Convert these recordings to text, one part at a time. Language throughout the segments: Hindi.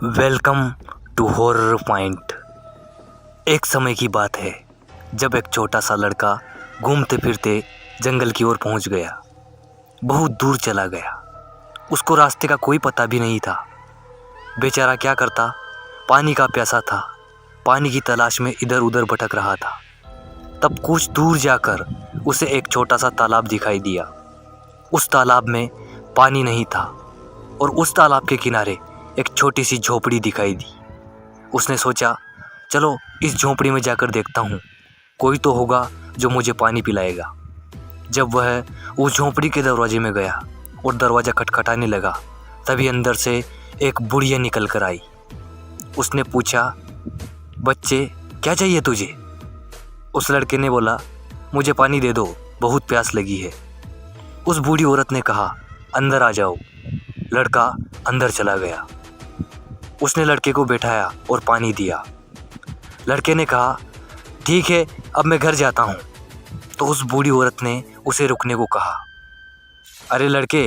Welcome to horror point. एक समय की बात है जब एक छोटा सा लड़का घूमते फिरते जंगल की ओर पहुंच गया। बहुत दूर चला गया। उसको रास्ते का कोई पता भी नहीं था। बेचारा क्या करता, पानी का प्यासा था। पानी की तलाश में इधर उधर भटक रहा था। तब कुछ दूर जाकर उसे एक छोटा सा तालाब दिखाई दिया। उस तालाब में पानी नहीं था और उस तालाब के किनारे एक छोटी सी झोपड़ी दिखाई दी। उसने सोचा, चलो इस झोपड़ी में जाकर देखता हूँ, कोई तो होगा जो मुझे पानी पिलाएगा। जब वह उस झोपड़ी के दरवाजे में गया और दरवाज़ा खटखटाने लगा, तभी अंदर से एक बुढ़िया निकल कर आई। उसने पूछा, बच्चे क्या चाहिए तुझे? उस लड़के ने बोला, मुझे पानी दे दो, बहुत प्यास लगी है। उस बूढ़ी औरत ने कहा, अंदर आ जाओ। लड़का अंदर चला गया। उसने लड़के को बैठाया और पानी दिया। लड़के ने कहा, ठीक है, अब मैं घर जाता हूँ। तो उस बूढ़ी औरत ने उसे रुकने को कहा। अरे लड़के,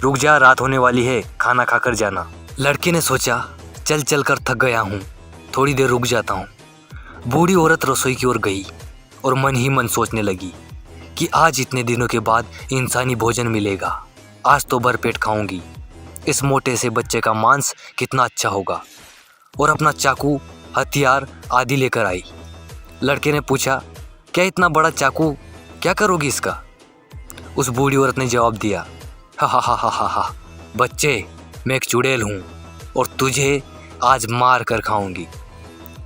रुक जा, रात होने वाली है, खाना खाकर जाना। लड़के ने सोचा, चल चल कर थक गया हूँ, थोड़ी देर रुक जाता हूँ। बूढ़ी औरत रसोई की ओर गई और मन ही मन सोचने लगी कि आज इतने दिनों के बाद इंसानी भोजन मिलेगा। आज तो भरपेट खाऊंगी। इस मोटे से बच्चे का मांस कितना अच्छा होगा। और अपना चाकू, हथियार आदि लेकर आई। लड़के ने पूछा, क्या इतना बड़ा चाकू, क्या करोगी इसका? उस बूढ़ी औरत ने जवाब दिया, हा हा हा हा हा हा, बच्चे, मैं एक चुड़ैल हूँ और तुझे आज मार कर खाऊंगी।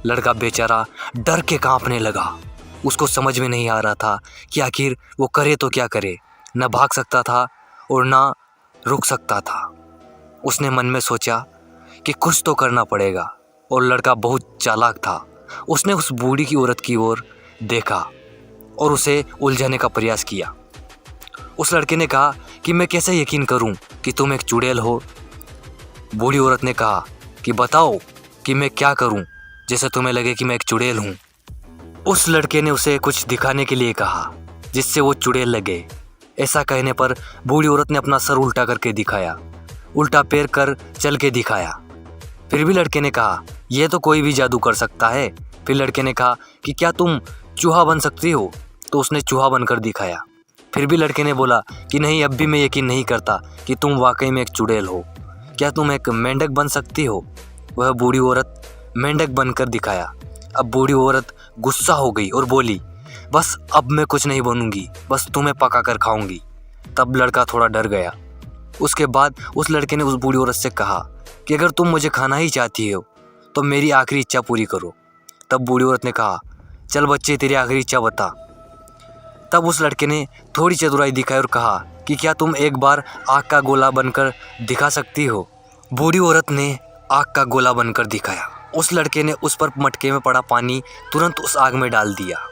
लड़का बेचारा डर के कांपने लगा। उसको समझ में नहीं आ रहा था कि आखिर वो करे तो क्या करे। न भाग सकता था और न रुक सकता था। उसने मन में सोचा कि कुछ तो करना पड़ेगा। और लड़का बहुत चालाक था। उसने उस बूढ़ी की औरत की ओर देखा और उसे उलझाने का प्रयास किया। उस लड़के ने कहा कि मैं कैसे यकीन करूं कि तुम एक चुड़ैल हो? बूढ़ी औरत ने कहा कि बताओ कि मैं क्या करूं जैसे तुम्हें लगे कि मैं एक चुड़ैल हूं। उस लड़के ने उसे कुछ दिखाने के लिए कहा जिससे वो चुड़ैल लगे। ऐसा कहने पर बूढ़ी औरत ने अपना सर उल्टा करके दिखाया, उल्टा पैर कर चल के दिखाया। फिर भी लड़के ने कहा, यह तो कोई भी जादू कर सकता है। फिर लड़के ने कहा कि क्या तुम चूहा बन सकती हो? तो उसने चूहा बनकर दिखाया। फिर भी लड़के ने बोला कि नहीं, अब भी मैं यकीन नहीं करता कि तुम वाकई में एक चुड़ैल हो। क्या तुम एक मेंढक बन सकती हो? वह बूढ़ी औरत मेंढक बनकर दिखाया। अब बूढ़ी औरत गुस्सा हो गई और बोली, बस अब मैं कुछ नहीं बनूंगी, बस तुम्हें पका कर खाऊंगी। तब लड़का थोड़ा डर गया। उसके बाद उस लड़के ने उस बूढ़ी औरत से कहा कि अगर तुम मुझे खाना ही चाहती हो तो मेरी आखिरी इच्छा पूरी करो। तब बूढ़ी औरत ने कहा, चल बच्चे, तेरी आखिरी इच्छा बता। तब उस लड़के ने थोड़ी चतुराई दिखाई और कहा कि क्या तुम एक बार आग का गोला बनकर दिखा सकती हो? बूढ़ी औरत ने आग का गोला बनकर दिखाया। उस लड़के ने उस पर मटके में पड़ा पानी तुरंत उस आग में डाल दिया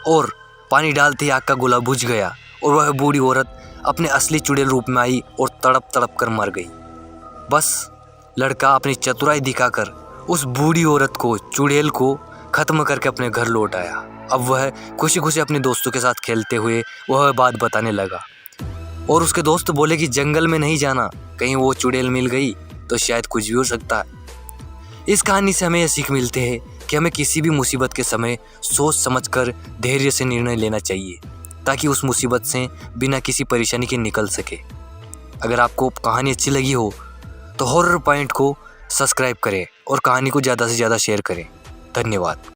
और पानी डालते ही आग का गोला बुझ गया और वह बूढ़ी औरत अपने असली चुड़ैल रूप में आई और तड़प तड़प कर मर गई। बस लड़का अपनी चतुराई दिखाकर उस बूढ़ी औरत को, चुड़ैल को खत्म करके अपने घर लौट आया। अब वह खुशी खुशी अपने दोस्तों के साथ खेलते हुए वह बात बताने लगा। और उसके दोस्त बोले कि जंगल में नहीं जाना, कहीं वो चुड़ैल मिल गई तो शायद कुछ भी हो सकता है। इस कहानी से हमें यह सीख मिलते हैं कि हमें किसी भी मुसीबत के समय सोच समझकर धैर्य से निर्णय लेना चाहिए, ताकि उस मुसीबत से बिना किसी परेशानी के निकल सके। अगर आपको कहानी अच्छी लगी हो तो हॉरर पॉइंट को सब्सक्राइब करें और कहानी को ज़्यादा से ज़्यादा शेयर करें। धन्यवाद।